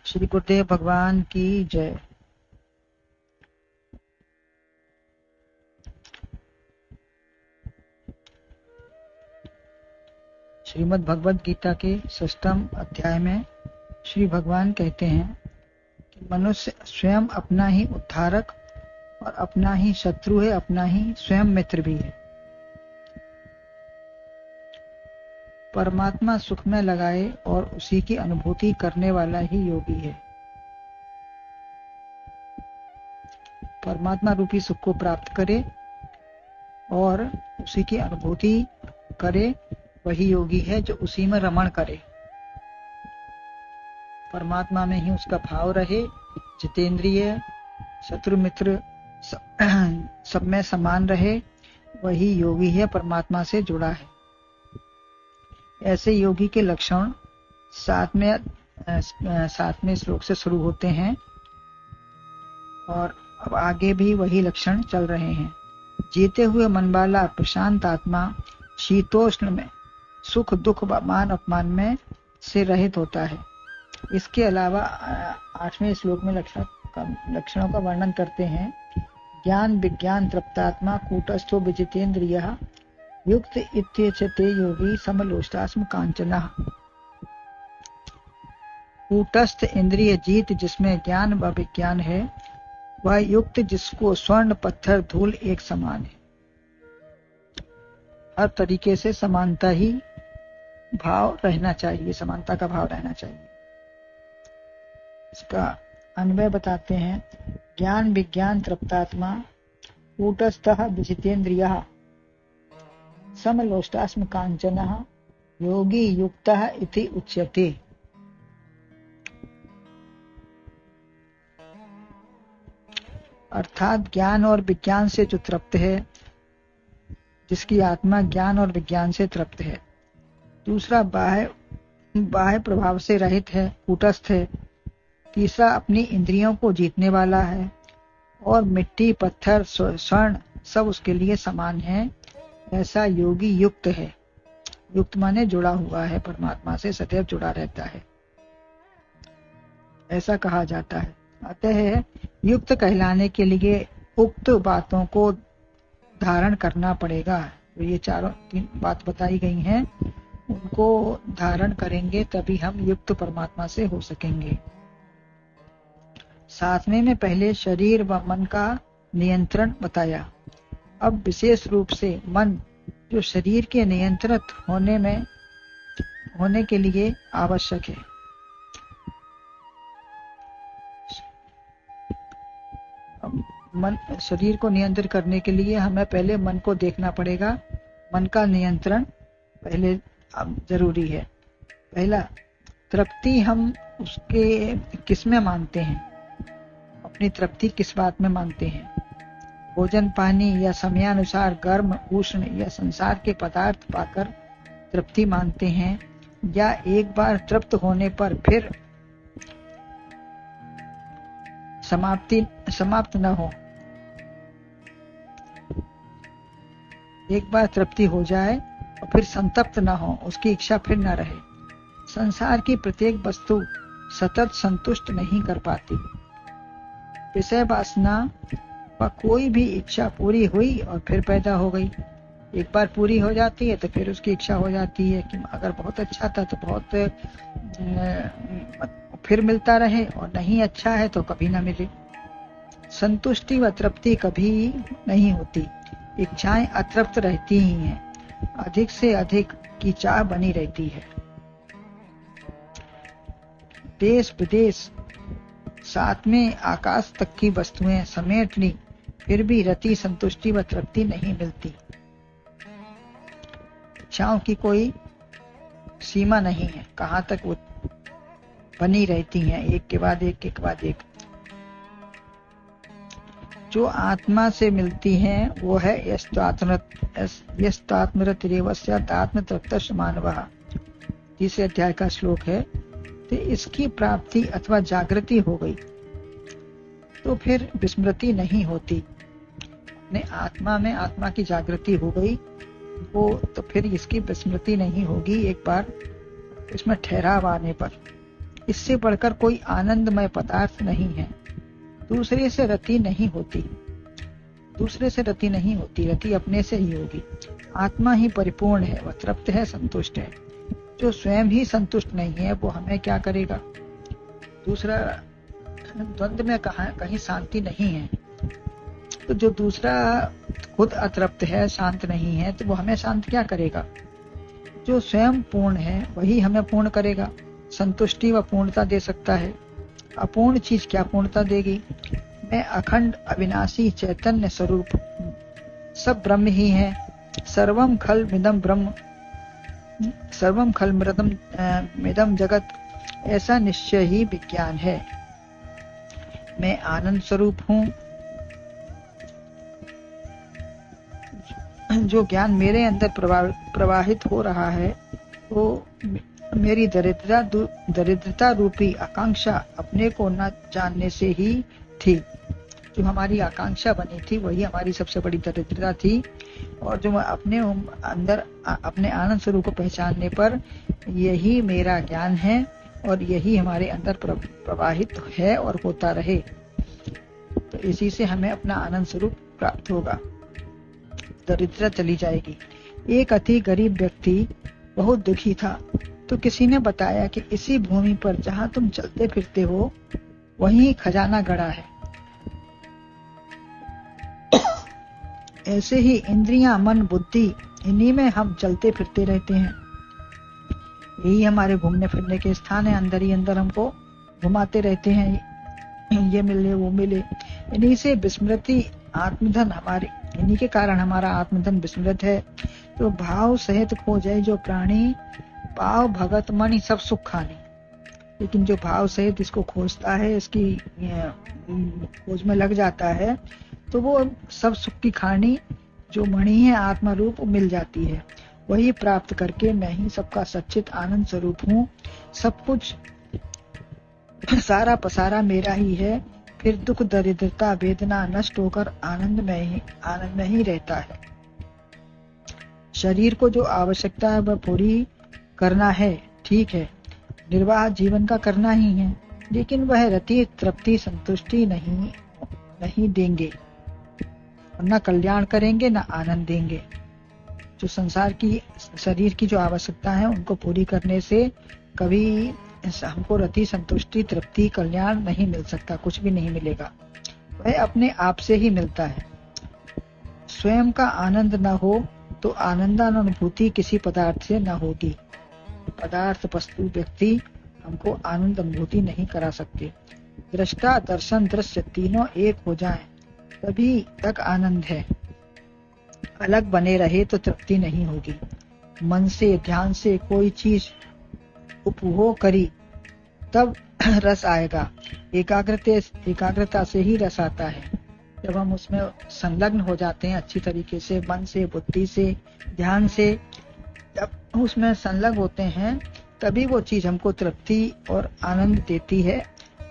श्री गुरुदेव भगवान की जय। श्रीमद् भगवद गीता के 6वें अध्याय में श्री भगवान कहते हैं कि मनुष्य स्वयं अपना ही उद्धारक और अपना ही शत्रु है, अपना ही स्वयं मित्र भी है। परमात्मा सुख में लगाए और उसी की अनुभूति करने वाला ही योगी है। परमात्मा रूपी सुख को प्राप्त करे और उसी की अनुभूति करे, वही योगी है जो उसी में रमण करे, परमात्मा में ही उसका भाव रहे, जितेंद्रिय शत्रु मित्र सब में समान रहे, वही योगी है, परमात्मा से जुड़ा है। ऐसे योगी के लक्षण 7वें श्लोक से शुरू होते हैं और अब आगे भी वही लक्षण चल रहे हैं। जीते हुए मन वाला प्रशांत आत्मा शीतोष्ण में, सुख दुख मान अपमान में से रहित होता है। इसके अलावा 8वें श्लोक में लक्षणों का वर्णन करते हैं। ज्ञान विज्ञान तृप्तात्मा कूटस्थो विजितेन्द्रियः युक्त इत्येचते योगी समलोष्टास्म कांचनः। कूटस्थ इंद्रिय जीत जिसमें ज्ञान व विज्ञान है, वह युक्त जिसको स्वर्ण पत्थर धूल एक समान है। हर तरीके से समानता ही भाव रहना चाहिए, समानता का भाव रहना चाहिए। इसका अन्वय बताते हैं। ज्ञान विज्ञान तृप्तात्मा कूटस्थः विजितेन्द्रियः समलोष्टास्म कांचनः योगी युक्तः इति उच्यते। अर्थात ज्ञान और विज्ञान से जो तृप्त है, जिसकी आत्मा ज्ञान और विज्ञान से तृप्त है। दूसरा बाह्य प्रभाव से रहित है, कूटस्थ है। तीसरा अपनी इंद्रियों को जीतने वाला है और मिट्टी पत्थर स्वर्ण सब उसके लिए समान है। ऐसा योगी युक्त है। युक्त माने जुड़ा हुआ है, परमात्मा से सदैव जुड़ा रहता है, ऐसा कहा जाता है। अतः युक्त कहलाने के लिए उक्त बातों को धारण करना पड़ेगा। तो ये 3 बात बताई गई हैं, उनको धारण करेंगे तभी हम युक्त परमात्मा से हो सकेंगे। 7वें में पहले शरीर व मन का नियंत्रण बताया। अब विशेष रूप से मन जो शरीर के नियंत्रित होने के लिए आवश्यक है। मन शरीर को नियंत्रित करने के लिए हमें पहले मन को देखना पड़ेगा। मन का नियंत्रण पहले जरूरी है। पहला, तृप्ति हम उसके किस में मानते हैं, अपनी तृप्ति किस बात में मानते हैं। भोजन पानी या समयानुसार गर्म उष्ण या संसार के पदार्थ पाकर तृप्ति मानते हैं, या एक बार तृप्त होने पर फिर समाप्त न हो, एक बार तृप्ति हो जाए और फिर संतप्त न हो, उसकी इच्छा फिर न रहे। संसार की प्रत्येक वस्तु सतत संतुष्ट नहीं कर पाती। विषय वासना व कोई भी इच्छा पूरी हुई और फिर पैदा हो गई। एक बार पूरी हो जाती है तो फिर उसकी इच्छा हो जाती है कि अगर बहुत अच्छा था तो बहुत फिर मिलता रहे, और नहीं अच्छा है तो कभी ना मिले। संतुष्टि व तृप्ति कभी नहीं होती। इच्छाएं अतृप्त रहती ही हैं, अधिक से अधिक की चाह बनी रहती है। देश विदेश 7वें आकाश तक की वस्तुएं समेट ली, फिर भी रति संतुष्टि व तृप्ति नहीं मिलती। इच्छाओं की कोई सीमा नहीं है, कहां तक वो बनी रहती हैं, एक के बाद एक के बाद एक। जो आत्मा से मिलती हैं वो है यस्तात्मरतिरेवस्यात्मतृप्तः मानवः। 3 अध्याय का श्लोक है। तो इसकी प्राप्ति अथवा जागृति हो गई तो फिर विस्मृति नहीं होती। अपने आत्मा में आत्मा की जागृति हो गई वो, तो फिर इसकी विस्मृति नहीं होगी एक बार इसमें ठहराव आने पर। इससे बढ़कर कोई आनंदमय पदार्थ नहीं है। दूसरे से रति नहीं होती, रति अपने से ही होगी। आत्मा ही परिपूर्ण है, वह तृप्त है, संतुष्ट है। जो स्वयं ही संतुष्ट नहीं है वो हमें क्या करेगा। दूसरा द्वंद्व में कहीं शांति नहीं है, तो जो दूसरा खुद अतृप्त है, शांत नहीं है, तो वो हमें शांत क्या करेगा। जो स्वयं पूर्ण है वही हमें पूर्ण करेगा। संतुष्टि व पूर्णता दे सकता है, अपूर्ण चीज क्या पूर्णता देगी। मैं अखंड अविनाशी चैतन्य स्वरूप हूं, सब ब्रह्म ही है। सर्वम खल मिदम जगत, ऐसा निश्चय ही विज्ञान है। मैं आनंद स्वरूप हूं। जो ज्ञान मेरे अंदर प्रवाहित हो रहा है वो मेरी दरिद्रता रूपी आकांक्षा अपने को न जानने से ही थी। जो हमारी आकांक्षा बनी थी वही हमारी सबसे बड़ी दरिद्रता थी। और जो अपने अंदर अपने आनंद स्वरूप को पहचानने पर यही मेरा ज्ञान है और यही हमारे अंदर प्रवाहित है और होता रहे, तो इसी से हमें अपना आनंद स्वरूप प्राप्त होगा, दरिद्रता चली जाएगी। एक अति गरीब व्यक्ति बहुत दुखी था, तो किसी ने बताया कि इसी भूमि पर जहां तुम चलते फिरते हो वहीं खजाना गड़ा है। ऐसे ही इंद्रियां, मन, बुद्धि, इन्हीं में हम चलते फिरते रहते हैं। यही हमारे घूमने फिरने के स्थान है। अंदर ही अंदर हमको घुमाते रहते हैं, ये मिले वो मिले। इन्हीं से विस्मृति आत्मधन हमारे, इन्हीं के कारण हमारा आत्मधन विस्मृत है। तो भाव सहित खोजे जो प्राणी, पाव भगत मणि सब सुख खानी। लेकिन जो भाव सहित इसको खोजता है, इसकी खोज में लग जाता है, तो वो सब सुख की खानी जो मणि है आत्मा रूप मिल जाती है। वही प्राप्त करके मैं ही सबका सच्चित आनंद स्वरूप हूँ। सब कुछ सारा पसारा मेरा ही है। फिर दुख, दरिद्रता, वेदना नष्ट होकर आनंद में ही रहता है। शरीर को जो आवश्यकता है वह पूरी करना है, ठीक है, निर्वाह जीवन का करना ही है, लेकिन वह रति, तृप्ति, संतुष्टि नहीं देंगे, न कल्याण करेंगे, न आनंद देंगे। जो संसार की, शरीर की जो आवश्यकता है उनको पूरी करने से कभी हमको रति, संतुष्टि, तृप्ति, कल्याण नहीं मिल सकता, कुछ भी नहीं मिलेगा। वह अपने आप से ही मिलता है। स्वयं का आनंद न हो तो आनंदानुभूति किसी पदार्थ से न होगी। पदार्थ, वस्तु, व्यक्ति हमको आनंद अनुभूति नहीं करा सकते। दृष्टा, दर्शन, दृश्य तीनों एक हो जाएं तभी तक आनंद है। अलग बने रहे तो तृप्ति नहीं होगी। मन से, ध्यान से कोई चीज उपभोग करी तब रस आएगा। एकाग्रता से ही रस आता है। जब हम उसमें संलग्न हो जाते हैं अच्छी तरीके से, मन से, बुद्धि से, ध्यान से, जब उसमें संलग्न होते हैं तभी वो चीज हमको तृप्ति और आनंद देती है।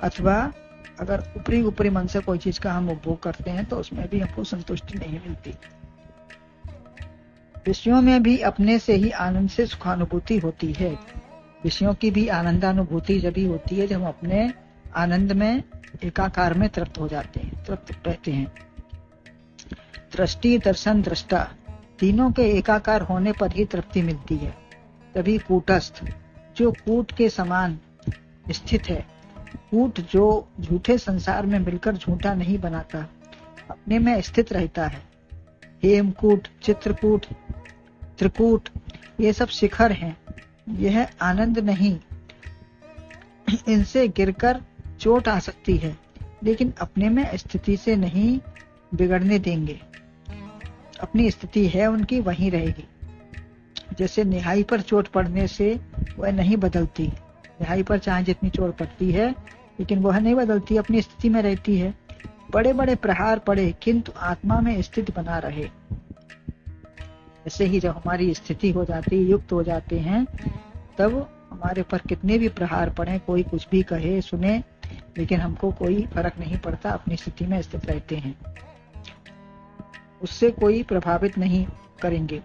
अथवा अगर ऊपरी मन से कोई चीज का हम उपभोग करते हैं तो उसमें भी हमको संतुष्टि नहीं मिलती। विषयों में भी अपने से ही आनंद से सुखानुभूति होती है। विषयों की भी आनंदानुभूति जब ही होती है जब हम अपने आनंद में, एकाकार में तृप्त हो जाते हैं, तृप्त रहते हैं। दृष्टि, दर्शन, दृष्टा तीनों के एकाकार होने पर ही तृप्ति मिलती है। तभी कूटस्थ, जो कूट के समान स्थित है। कूट जो झूठे संसार में मिलकर झूठा नहीं बनाता, अपने में स्थित रहता है। हेमकूट, चित्रकूट, त्रिकूट ये सब शिखर हैं। यह आनंद नहीं, इनसे गिरकर चोट आ सकती है, लेकिन अपने में स्थिति से नहीं बिगड़ने देंगे। अपनी स्थिति है उनकी, वहीं रहेगी। जैसे निहाई पर चोट पड़ने से वह नहीं बदलती। निहाई पर चाहे जितनी चोट पड़ती है लेकिन वह नहीं बदलती, अपनी स्थिति में रहती है। बड़े बड़े प्रहार पड़े किंतु आत्मा में स्थित बना रहे। ऐसे ही जब हमारी स्थिति हो जाती है, युक्त हो जाते हैं, तब हमारे पर कितने भी प्रहार पड़े, कोई कुछ भी कहे सुने, लेकिन हमको कोई फर्क नहीं पड़ता, अपनी स्थिति में स्थित रहते हैं, उससे कोई प्रभावित नहीं करेंगे।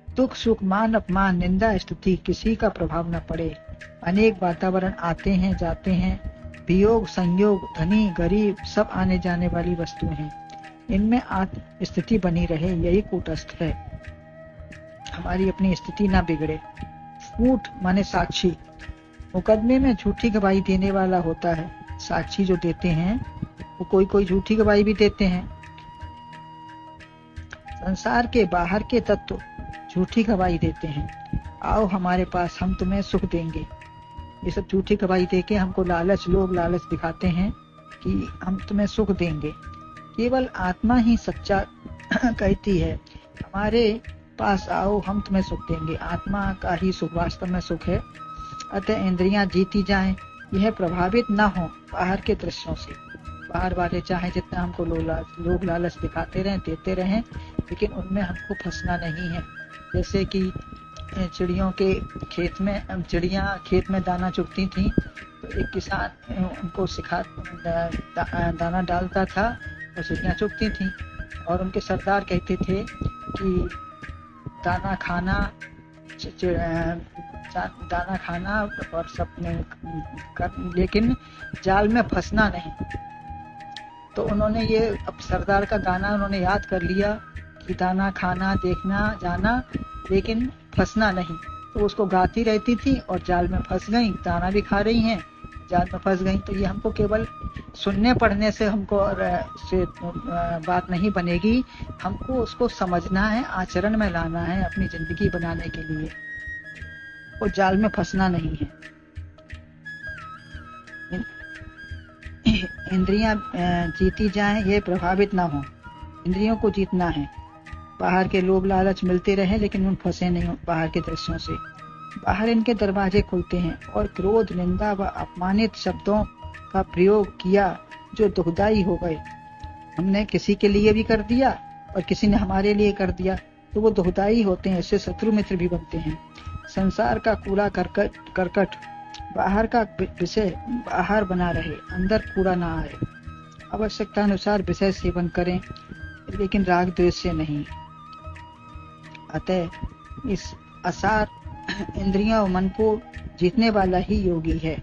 दुख, सुख, मान, अपमान, निंदा, स्तुति किसी का प्रभाव न पड़े, अनेक वातावरण आते हैं जाते हैं, वियोग संयोग, धनी गरीब सब आने जाने वाली वस्तुएं हैं। इनमें आत्म स्थिति बनी रहे, यही कूटस्थ है। हमारी अपनी स्थिति ना बिगड़े। कूट माने साक्षी। मुकदमे में झूठी गवाही देने वाला होता है। साक्षी जो देते हैं वो कोई झूठी गवाही भी देते हैं। संसार के बाहर के तत्व झूठी गवाही देते हैं, आओ हमारे पास, हम तुम्हें सुख देंगे। ये सब झूठी गवाही देके हमको लोग लालच दिखाते हैं कि हम तुम्हें सुख देंगे। केवल आत्मा ही सच्चा कहती है, हमारे पास आओ, हम तुम्हें सुख देंगे। आत्मा का ही सुख वास्तव में सुख है। अतः इंद्रियां जीती जाएं, यह प्रभावित न हो बाहर के दृश्यों से। बाहर वाले चाहे जितना हमको लोग लालच दिखाते रहें, देते रहें, लेकिन उनमें हमको फंसना नहीं है। जैसे कि चिड़ियों के खेत में, चिड़ियां खेत में दाना चुगती थी, तो एक किसान उनको दाना डालता था और चिड़ियां चुगती थी, और उनके सरदार कहते थे कि दाना खाना और सब लेकिन जाल में फंसना नहीं। तो उन्होंने ये अब सरदार का गाना उन्होंने याद कर लिया कि दाना खाना, देखना, जाना, लेकिन फंसना नहीं। तो उसको गाती रहती थी और जाल में फंस गई। दाना भी खा रही हैं, जाल में फंस गई। तो ये हमको केवल सुनने पढ़ने से हमको से बात नहीं बनेगी, हमको उसको समझना है, आचरण में लाना है अपनी जिंदगी बनाने के लिए। वो जाल में फंसना नहीं है। इंद्रियां जीती जाएं, ये प्रभावित ना हो। इंद्रियों को जीतना है। बाहर के लोभ लालच मिलते रहे, लेकिन उन फंसे नहीं हो बाहर के दृश्यों से। बाहर इनके दरवाजे खुलते हैं और क्रोध, निंदा व अपमानित शब्दों का प्रयोग किया जो दुखदाई हो गए। हमने किसी के लिए भी कर दिया और किसी ने हमारे लिए कर दिया, तो वो दुखदाई होते हैं। इससे शत्रु मित्र भी बनते हैं। संसार का कूड़ा करकट बाहर का विषय बाहर बना रहे, अंदर कूड़ा ना आए। आवश्यकता अनुसार विषय सेवन करें, लेकिन राग द्वेष से नहीं। अतः इस असार इंद्रियों और मन को जीतने वाला ही योगी है।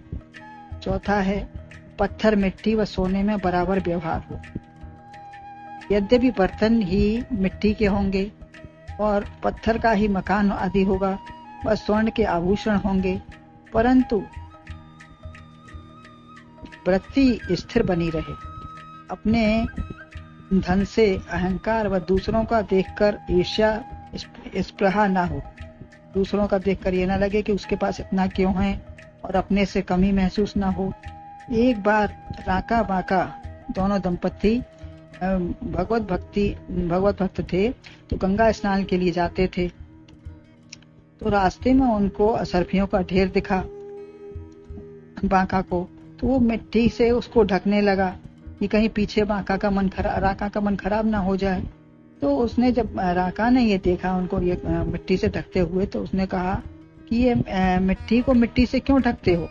चौथा है, पत्थर, मिट्टी व सोने में बराबर व्यवहार हो। यद्यपि बर्तन ही मिट्टी के होंगे और पत्थर का ही मकान आदि होगा व स्वर्ण के आभूषण होंगे, परंतु वृत्ति स्थिर बनी रहे। अपने धन से अहंकार व दूसरों का देखकर ईर्ष्या स्पृहा ना हो। दूसरों का देखकर ये ना लगे कि उसके पास इतना क्यों है, और अपने से कमी महसूस ना हो। एक बार राका बाका दोनों दंपति भगवत भक्त थे, तो गंगा स्नान के लिए जाते थे। तो रास्ते में उनको असरफियों का ढेर दिखा बांका को, तो वो मिट्टी से उसको ढकने लगा कि कहीं पीछे राका का मन खराब ना हो जाए। तो उसने, जब राका ने ये देखा उनको ये मिट्टी से ढकते हुए, तो उसने कहा कि ये मिट्टी को मिट्टी से क्यों ढकते हो।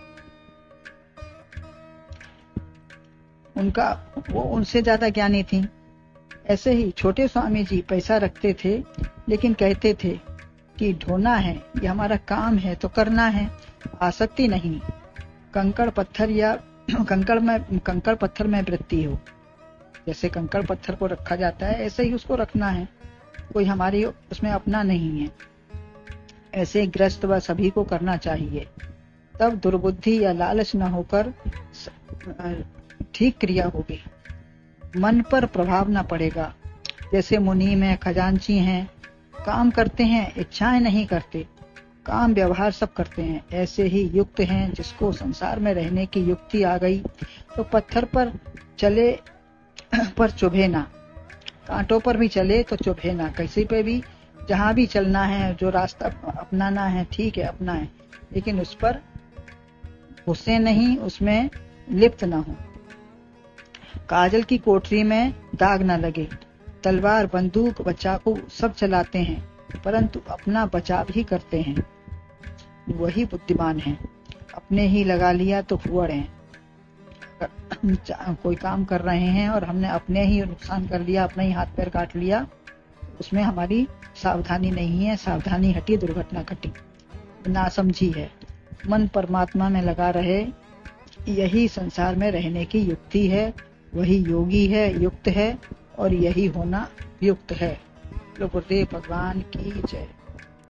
वो उनसे ज्यादा ज्ञानी थी। ऐसे ही छोटे स्वामी जी पैसा रखते थे, लेकिन कहते थे कि ढोना है, ये हमारा काम है तो करना है, आसक्ति नहीं। कंकड़ पत्थर में वृत्ति हो। जैसे कंकड़ पत्थर को रखा जाता है, ऐसे ही उसको रखना है, कोई हमारी उसमें अपना नहीं है। ऐसे ग्रस्त व सभी को करना चाहिए, तब दुर्बुद्धि या लालच न होकर ठीक क्रिया होगी। मन पर प्रभाव न पड़ेगा। जैसे मुनि में खजांची हैं, काम करते हैं, इच्छाएं नहीं करते, काम व्यवहार सब करते हैं। ऐसे ही युक्त हैं जिसको संसार में रहने की युक्ति आ गई, तो पत्थर पर चले पर चुभे ना, कांटों पर भी चले तो चुभे ना। किसी पे भी जहां भी चलना है, जो रास्ता अपनाना है, ठीक है अपना है, लेकिन उस पर घुसे नहीं, उसमें लिप्त ना हो। काजल की कोठरी में दाग ना लगे। तलवार, बंदूक व चाकू सब चलाते हैं, परंतु अपना बचाव ही करते हैं, वही बुद्धिमान है। अपने ही लगा लिया तो फुअड़ है। कोई काम कर रहे हैं और हमने अपने ही नुकसान कर लिया, अपने ही हाथ पैर काट लिया, उसमें हमारी सावधानी नहीं है। सावधानी हटी, दुर्घटना घटी, नासमझी है। मन परमात्मा में लगा रहे, यही संसार में रहने की युक्ति है, वही योगी है, युक्त है, और यही होना युक्त है। गुरुदेव भगवान की जय।